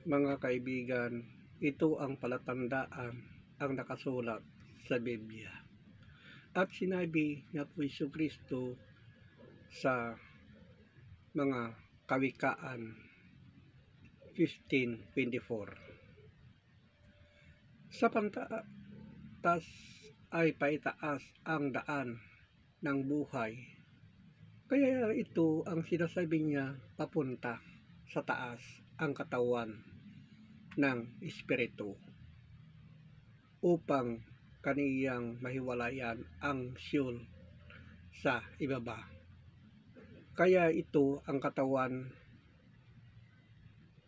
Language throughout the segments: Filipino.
Mga kaibigan, ito ang palatandaan ang nakasulat sa Biblia. At sinabi niya po Jesucristo sa mga Kawikaan 15:24. Sa pantaas ay paitaas ang daan ng buhay. Kaya ito ang sinasabi niya papunta sa taas ang katawan ng Espiritu upang kaniyang mahiwalayan ang Sheol sa ibaba. Kaya ito ang katawan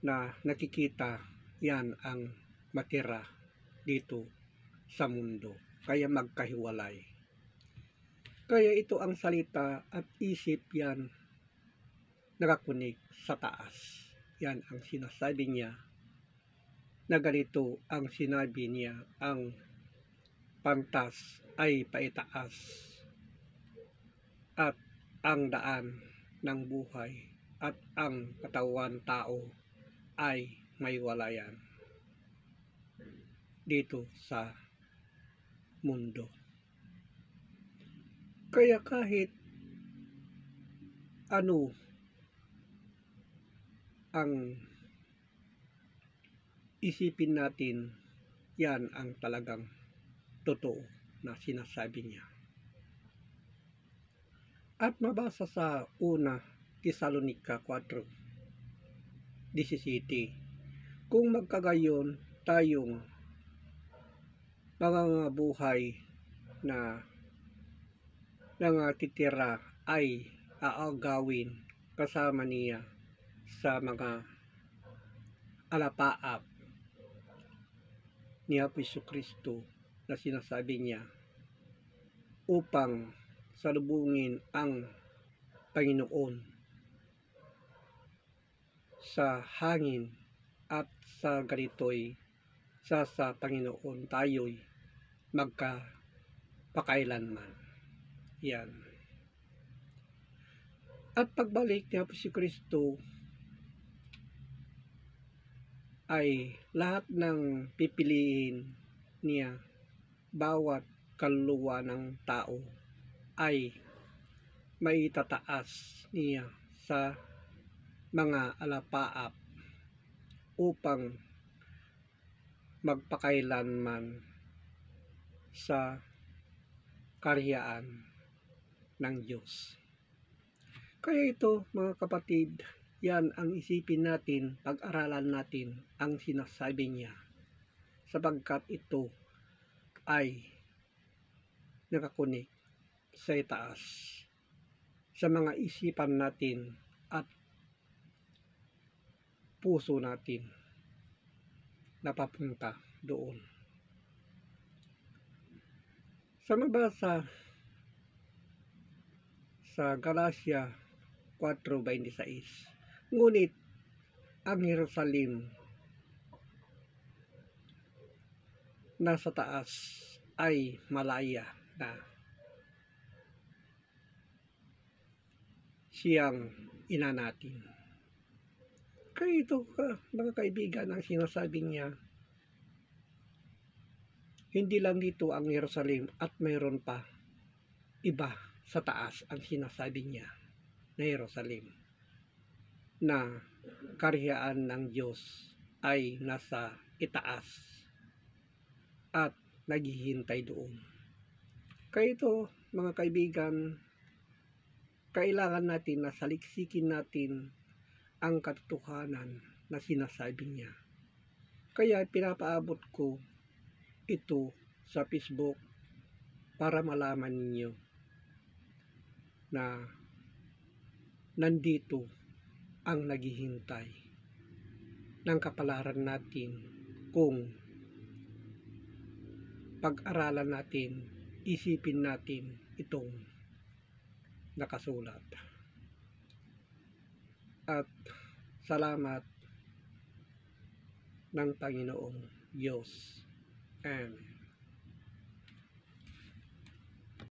na nakikita, yan ang matira dito sa mundo. Kaya magkahiwalay. Kaya ito ang salita at isip yan nakakunik sa taas. Yan ang sinasabi niya na ganito ang sinabi niya, ang pantas ay paitaas at ang daan ng buhay at ang katawan tao ay may walayan dito sa mundo. Kaya kahit ano ang isipin natin, yan ang talagang totoo na sinasabi niya. At mabasa sa una Tesalonica 4:17, kung magkagayon tayong mga buhay na nangatitira ay aagawin kasama niya sa mga alapaap ni Jesucristo na sinasabi niya upang salubungin ang Panginoon sa hangin at sa ganito'y sa Panginoon tayo'y magkapakailanman. Yan. At pagbalik ni Jesucristo ay lahat ng pipiliin niya, bawat kaluluwa ng tao ay maitataas niya sa mga alapaap upang magpakailanman sa karyaan ng Diyos. Kaya ito mga kapatid, yan ang isipin natin, pag-aralan natin ang sinasabi niya, sapagkat ito ay nakakunik sa itaas sa mga isipan natin at puso natin na papunta doon. Sa mabasa sa Galatia 4:26, ngunit ang Jerusalem nasa taas ay malaya na siyang ina natin. Kaya ito mga kaibigan ang sinasabi niya, hindi lang dito ang Jerusalem at mayroon pa iba sa taas ang sinasabi niya na Jerusalem na karyaan ng Diyos ay nasa itaas at naghihintay doon. Kaya ito mga kaibigan, kailangan natin na saliksikin natin ang katotohanan na sinasabi niya. Kaya pinapaabot ko ito sa Facebook para malaman ninyo na nandito ang naghihintay ng kapalaran natin kung pag-aralan natin, isipin natin itong nakasulat. At salamat ng Panginoong Diyos. Amen.